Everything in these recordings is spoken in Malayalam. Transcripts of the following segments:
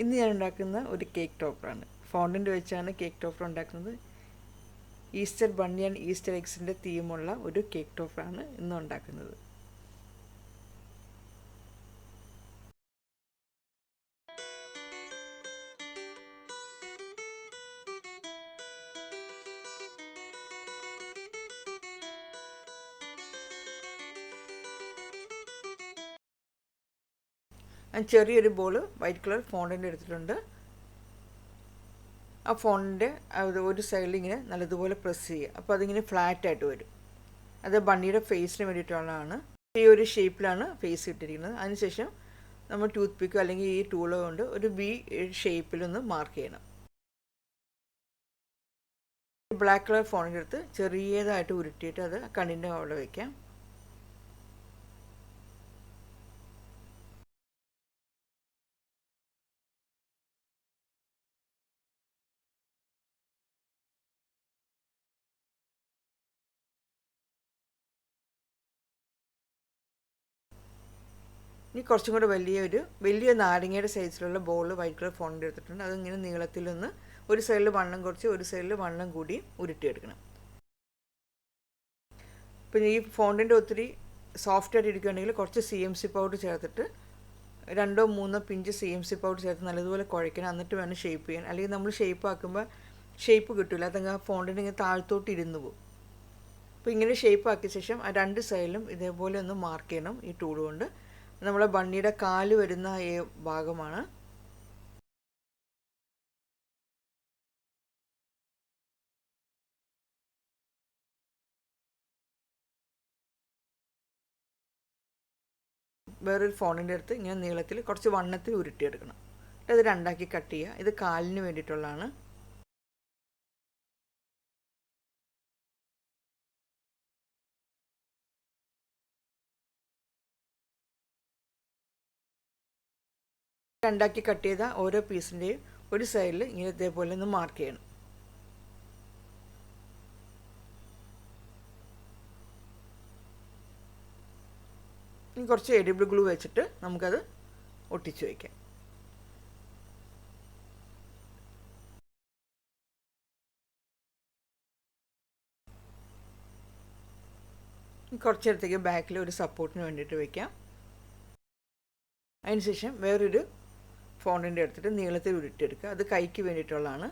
ഇന്ന് ഞാൻ ഉണ്ടാക്കുന്ന ഒരു കേക്ക് ടോപ്പറാണ്. ഫോണ്ടൻ്റ് വെച്ചാണ് കേക്ക് ടോപ്പർ ഉണ്ടാക്കുന്നത്. ഈസ്റ്റർ ബണ്ണി ആൻഡ് ഈസ്റ്റർ എഗ്സിൻ്റെ തീമുള്ള ഒരു കേക്ക് ടോപ്പറാണ് ഇന്ന് ഉണ്ടാക്കുന്നത്. ഞാൻ ചെറിയൊരു ബോൾ വൈറ്റ് കളർ ഫോണ്ടൻ്റ് എടുത്തിട്ടുണ്ട്. ആ ഫോണ്ടിൻ്റെ ഒരു സൈഡിൽ ഇങ്ങനെ നല്ലതുപോലെ പ്രസ് ചെയ്യുക. അപ്പോൾ അതിങ്ങനെ ഫ്ലാറ്റായിട്ട് വരും. അത് ബണ്ണിയുടെ ഫേസിന് വേണ്ടിയിട്ടുള്ളതാണ്. ഈ ഒരു ഷേപ്പിലാണ് ഫേസ് ഇട്ടിരിക്കുന്നത്. അതിനുശേഷം നമ്മൾ ടൂത്ത് പിക്കോ അല്ലെങ്കിൽ ഈ ടൂളോ കൊണ്ട് ഒരു ബി ഷേപ്പിലൊന്ന് മാർക്ക് ചെയ്യണം. ബ്ലാക്ക് കളർ ഫോണ്ടിൻ്റെ അടുത്ത് ചെറിയതായിട്ട് ഉരുട്ടിയിട്ട് അത് കണ്ണിൻ്റെ അവിടെ വയ്ക്കാം. ഇനി കുറച്ചും കൂടെ വലിയ നാരങ്ങയുടെ സൈസിലുള്ള ബോൾ വൈറ്റ് കളർ ഫോണ്ടിൻ്റെ എടുത്തിട്ടുണ്ട്. അതിങ്ങനെ നീളത്തിലൊന്ന് ഒരു സൈഡിൽ വണ്ണം കുറച്ച് ഒരു സൈഡിൽ വണ്ണം കൂടി ഉരുട്ടിയെടുക്കണം. പിന്നെ ഈ ഫോണ്ടിൻ്റെ ഒത്തിരി സോഫ്റ്റായിട്ട് ഇരിക്കുകയാണെങ്കിൽ കുറച്ച് CMC പൗഡർ ചേർത്തിട്ട് 2-3 പിഞ്ച് CMC പൗഡർ ചേർത്ത് നല്ലതുപോലെ കുഴയ്ക്കണം. എന്നിട്ട് വേണം ഷേപ്പ് ചെയ്യാൻ. അല്ലെങ്കിൽ നമ്മൾ ഷേപ്പ് ആക്കുമ്പോൾ ഷേപ്പ് കിട്ടില്ല. അതങ്ങ് ആ ഫോണ്ടിൻ്റെ ഇങ്ങനെ താഴത്തോട്ട് ഇരുന്ന് പോകും. അപ്പോൾ ഇങ്ങനെ ഷേപ്പ് ആക്കിയ ശേഷം ആ രണ്ട് സൈഡിലും ഇതേപോലെ ഒന്ന് മാർക്ക് ചെയ്യണം ഈ ടൂൾ കൊണ്ട്. നമ്മളെ ബണ്ണിയുടെ കാല് വരുന്ന ഈ ഭാഗമാണ്. വേറൊരു ഫോണിൻ്റെ അടുത്ത് ഇങ്ങനെ നീളത്തിൽ കുറച്ച് വണ്ണത്തിൽ ഉരുട്ടിയെടുക്കണം. അത് രണ്ടാക്കി കട്ട് ചെയ്യുക. ഇത് കാലിന് വേണ്ടിയിട്ടുള്ളതാണ്. രണ്ടാക്കി കട്ട് ചെയ്ത ഓരോ പീസിൻ്റെയും ഒരു സൈഡിൽ ഇങ്ങനെ ഇതേപോലെ ഒന്ന് മാർക്ക് ചെയ്യണം. ഇനി കുറച്ച് എഡിബിൾ ഗ്ലൂ വെച്ചിട്ട് നമുക്കത് ഒട്ടിച്ച് വയ്ക്കാം. കുറച്ച് നേരത്തേക്ക് ബാക്കിൽ ഒരു സപ്പോർട്ടിന് വേണ്ടിയിട്ട് വയ്ക്കാം. അതിനുശേഷം വേറൊരു ഫോണ്ടിൻ്റെ എടുത്തിട്ട് നീളത്തിൽ ഉരുട്ടിയെടുക്കുക. അത് കൈക്ക് വേണ്ടിയിട്ടുള്ളതാണ്.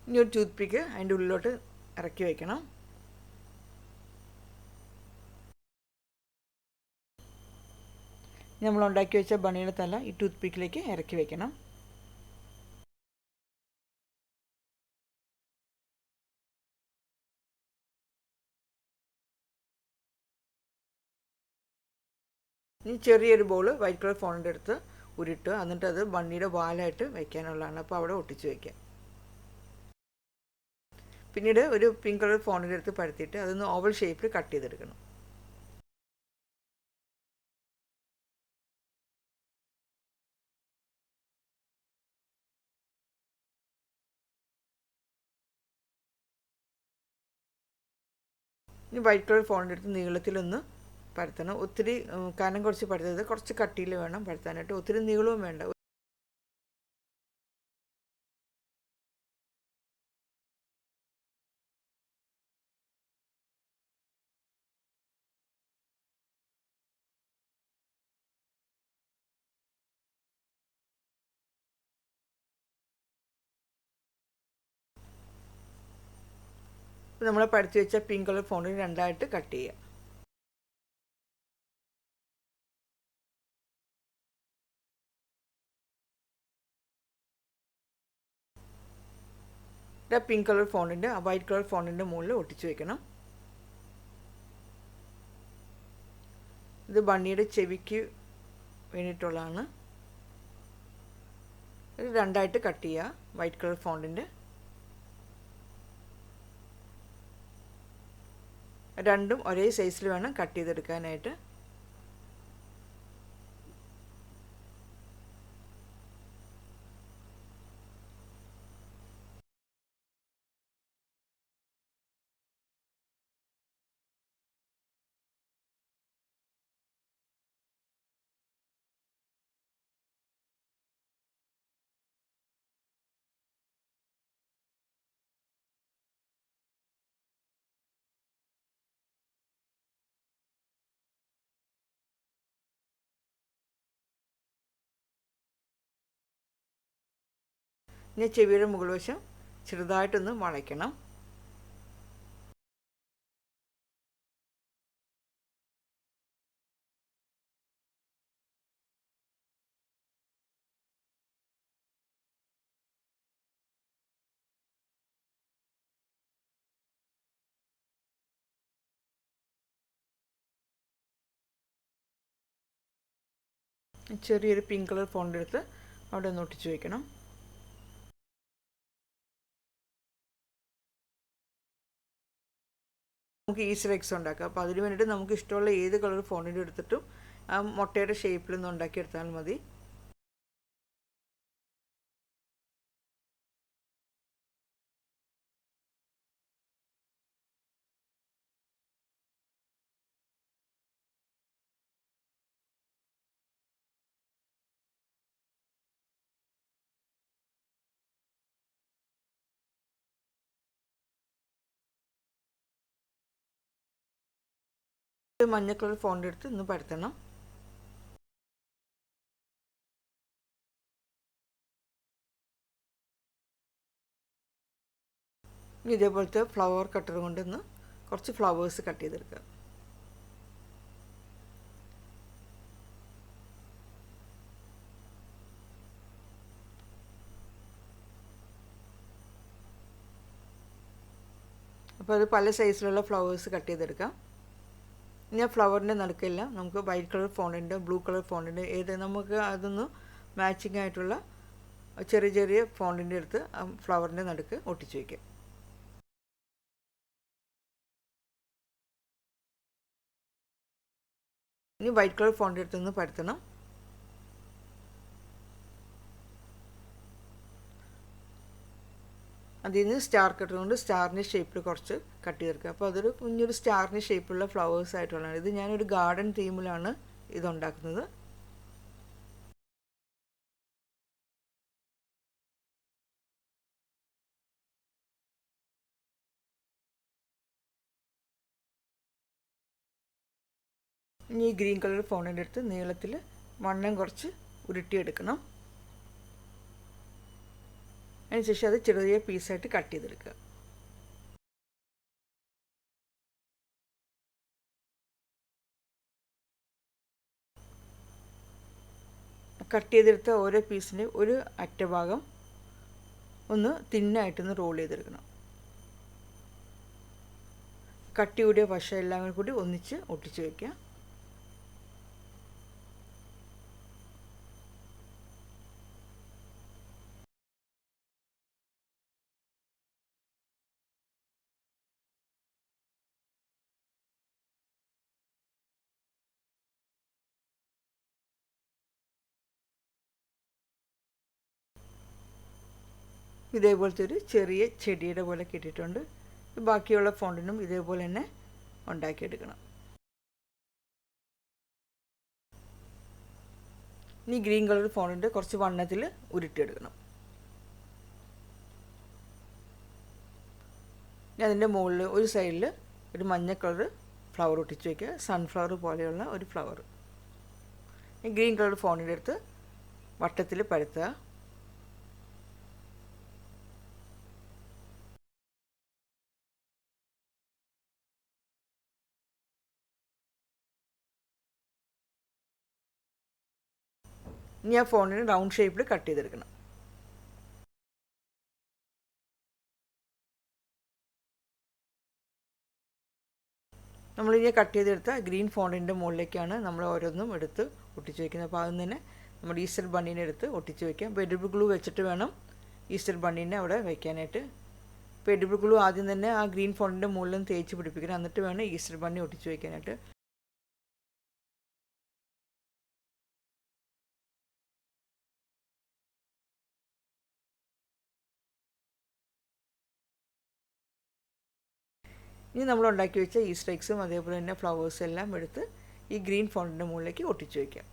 ഇനി ഒരു ടൂത്ത് പിക്ക് അതിൻ്റെ ഉള്ളിലോട്ട് ഇറക്കി വയ്ക്കണം. നമ്മൾ ഉണ്ടാക്കി വെച്ച ബണ്ണിയുടെ തല ഈ ടൂത്ത് പിക്കിലേക്ക് ഇറക്കി വയ്ക്കണം. ഇനി ചെറിയൊരു ബോൾ വൈറ്റ് കളർ ഫോണിൻ്റെ അടുത്ത് ഉരുട്ടുക. എന്നിട്ട് അത് ബണ്ണിയുടെ വാലായിട്ട് വയ്ക്കാനുള്ളതാണ്. അപ്പോൾ അവിടെ ഒട്ടിച്ച് വയ്ക്കാം. പിന്നീട് ഒരു പിങ്ക് കളർ ഫോണിൻ്റെ അടുത്ത് പരത്തിയിട്ട് അതൊന്ന് ഓവൽ ഷേപ്പിൽ കട്ട് ചെയ്തെടുക്കണം. ഇനി വൈറ്റ് കളർ ഫോണിൻ്റെ അടുത്ത് നീളത്തിലൊന്ന് പരത്തണം. ഒത്തിരി കനം കുറച്ച് പരത്തരുത്. കുറച്ച് കട്ടിയിൽ വേണം പരത്താനായിട്ട്. ഒത്തിരി നീളവും വേണ്ട. ഇപ്പോൾ നമ്മൾ പരത്തി വെച്ച പിങ്ക് കളർ ഫോണ്ടിന് രണ്ടായിട്ട് കട്ട് ചെയ്യുക. ഇത് പിങ്ക് കളർ ഫോണ്ടിൻ്റെ വൈറ്റ് കളർ ഫോണ്ടിൻ്റെ മുകളിൽ ഒട്ടിച്ച് വയ്ക്കണം. ഇത് ബണ്ണിയുടെ ചെവിക്ക് വേണ്ടിയിട്ടുള്ളതാണ്. ഇത് രണ്ടായിട്ട് കട്ട് ചെയ്യുക. വൈറ്റ് കളർ ഫോണ്ടിൻ്റെ രണ്ടും ഒരേ സൈസിൽ വേണം കട്ട് ചെയ്തെടുക്കാനായിട്ട്. ഇനി ചെവിയുടെ മുകൾ വശം ചെറുതായിട്ടൊന്ന് വളയ്ക്കണം. ചെറിയൊരു പിങ്ക് കളർ ഫോണ്ട് എടുത്ത് അവിടെ ഒന്ന് ഒട്ടിച്ച് വയ്ക്കണം. നമുക്ക് ഈസ്റ്റർ എഗ്സ് ഉണ്ടാക്കാം. അപ്പോൾ അതിന് വേണ്ടിയിട്ട് നമുക്ക് ഇഷ്ടമുള്ള ഏത് കളർ ഫോണ്ടിൻ്റെ എടുത്തിട്ടും ആ മുട്ടയുടെ ഷേപ്പിലൊന്നും ഉണ്ടാക്കിയെടുത്താൽ മതി. മഞ്ഞ കളർ ഫോണ്ട് എടുത്ത് ഒന്ന് പരത്തണം. ഇതേപോലത്തെ ഫ്ലവർ കട്ടർ കൊണ്ടൊന്ന് കുറച്ച് ഫ്ലവേഴ്സ് കട്ട് ചെയ്തെടുക്കുക. അപ്പോൾ അത് പല സൈസിലുള്ള ഫ്ലവേഴ്സ് കട്ട് ചെയ്തെടുക്കാം. ഇനി ആ ഫ്ലവറിൻ്റെ നടുക്കെല്ലാം നമുക്ക് വൈറ്റ് കളർ ഫോണ്ടിൻ്റെ ബ്ലൂ കളർ ഫോണ്ടിൻ്റെ ഏത് നമുക്ക് അതൊന്ന് മാച്ചിങ് ആയിട്ടുള്ള ചെറിയ ചെറിയ ഫോണ്ടിൻ്റെ അടുത്ത് ആ ഫ്ലവറിൻ്റെ നടുക്ക് ഒട്ടിച്ച് വയ്ക്കാം. ഇനി വൈറ്റ് കളർ ഫോണ്ടിൻ്റെ അടുത്തൊന്ന് പരത്തണം. അതിൽ നിന്ന് സ്റ്റാർ കട്ടർ കൊണ്ട് സ്റ്റാറിൻ്റെ ഷേപ്പിൽ കുറച്ച് കട്ട് ചെയ്തെടുക്കുക. അപ്പോൾ അതൊരു കുഞ്ഞൊരു സ്റ്റാറിൻ്റെ ഷേപ്പുള്ള ഫ്ലവേഴ്സ് ആയിട്ടുള്ളതാണ്. ഇത് ഞാനൊരു ഗാർഡൻ തീമിലാണ് ഇതുണ്ടാക്കുന്നത്. ഇനി ഈ ഗ്രീൻ കളർ ഫോണ്ടിൻ്റെ അടുത്ത് നീളത്തിൽ വണ്ണം കുറച്ച് ഉരുട്ടിയെടുക്കണം. അതിനുശേഷം അത് ചെറിയ പീസായിട്ട് കട്ട് ചെയ്തെടുക്കുക. കട്ട് ചെയ്തെടുത്ത ഓരോ പീസിൻ്റെ ഒരു അറ്റഭാഗം ഒന്ന് തിന്നായിട്ടൊന്ന് റോൾ ചെയ്തെടുക്കണം. കട്ടി കൂടിയ വശം എല്ലാം കൂടി ഒന്നിച്ച് ഒട്ടിച്ച് വയ്ക്കുക. ഇതേപോലത്തെ ഒരു ചെറിയ ചെടിയുടെ പോലെ കിട്ടിയിട്ടുണ്ട്. ബാക്കിയുള്ള ഫോണ്ടിനും ഇതേപോലെ തന്നെ ഉണ്ടാക്കിയെടുക്കണം. ഇനി ഗ്രീൻ കളർ ഫോണ്ടിൻ്റെ കുറച്ച് വണ്ണത്തിൽ ഉരുട്ടിയെടുക്കണം. ഇനി അതിൻ്റെ മുകളിൽ ഒരു സൈഡിൽ ഒരു മഞ്ഞ കളർ ഫ്ലവർ ഒട്ടിച്ച് വയ്ക്കുക. സൺഫ്ലവർ പോലെയുള്ള ഒരു ഫ്ലവർ. ഈ ഗ്രീൻ കളർ ഫോണ്ടിൻ്റെ അടുത്ത് വട്ടത്തിൽ പരത്തുക. ഇനി ആ ഫോണ്ടിന് റൗണ്ട് ഷേപ്പിൽ കട്ട് ചെയ്തെടുക്കണം. നമ്മളിങ്ങനെ കട്ട് ചെയ്തെടുത്ത ഗ്രീൻ ഫോണ്ടൻ്റെ മുകളിലേക്കാണ് നമ്മൾ ഓരോന്നും എടുത്ത് ഒട്ടിച്ച് വയ്ക്കുന്നത്. അപ്പോൾ അതിൽ തന്നെ നമ്മുടെ ഈസ്റ്റർ ബണ്ണീനെ എടുത്ത് ഒട്ടിച്ച് വയ്ക്കാം. അപ്പോൾ എഡിബിൾ ഗ്ലൂ വെച്ചിട്ട് വേണം ഈസ്റ്റർ ബണ്ണീനെ അവിടെ വയ്ക്കാനായിട്ട്. അപ്പോൾ എഡിബിൾ ഗ്ലൂ ആദ്യം തന്നെ ആ ഗ്രീൻ ഫോണ്ടൻ്റെ മുകളിലും തേച്ച് പിടിപ്പിക്കണം. എന്നിട്ട് വേണം ഈസ്റ്റർ ബണ്ണി ഒട്ടിച്ച് വയ്ക്കാനായിട്ട്. ഇനി നമ്മൾ ഉണ്ടാക്കി വെച്ച ഈസ്റ്റർ എഗ്സും അതേപോലെ തന്നെ ഫ്ലവേഴ്സും എല്ലാം എടുത്ത് ഈ ഗ്രീൻ ഫോണ്ടൻ്റെ മുകളിലേക്ക് ഒട്ടിച്ച് വയ്ക്കാം.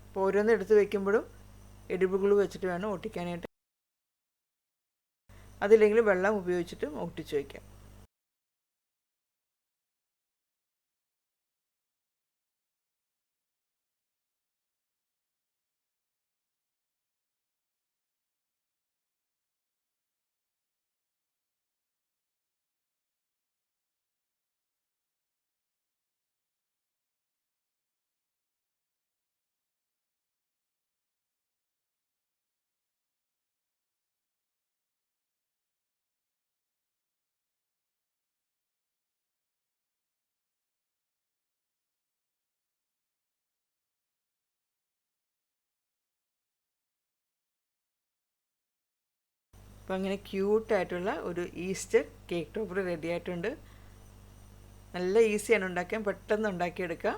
അപ്പോൾ ഓരോന്നും എടുത്ത് വയ്ക്കുമ്പോഴും എഡിബിൾ ഗ്ലൂ വെച്ചിട്ട് വേണം ഒട്ടിക്കാനായിട്ട്. അതില്ലെങ്കിൽ വെള്ളം ഉപയോഗിച്ചിട്ടും ഒട്ടിച്ച് വയ്ക്കാം. അപ്പോൾ അങ്ങനെ ക്യൂട്ടായിട്ടുള്ള ഒരു ഈസ്റ്റർ കേക്ക് ടോപ്പർ റെഡി ആയിട്ടുണ്ട്. നല്ല ഈസിയാണ് ഉണ്ടാക്കാൻ, പെട്ടെന്ന് ഉണ്ടാക്കിയെടുക്കാം.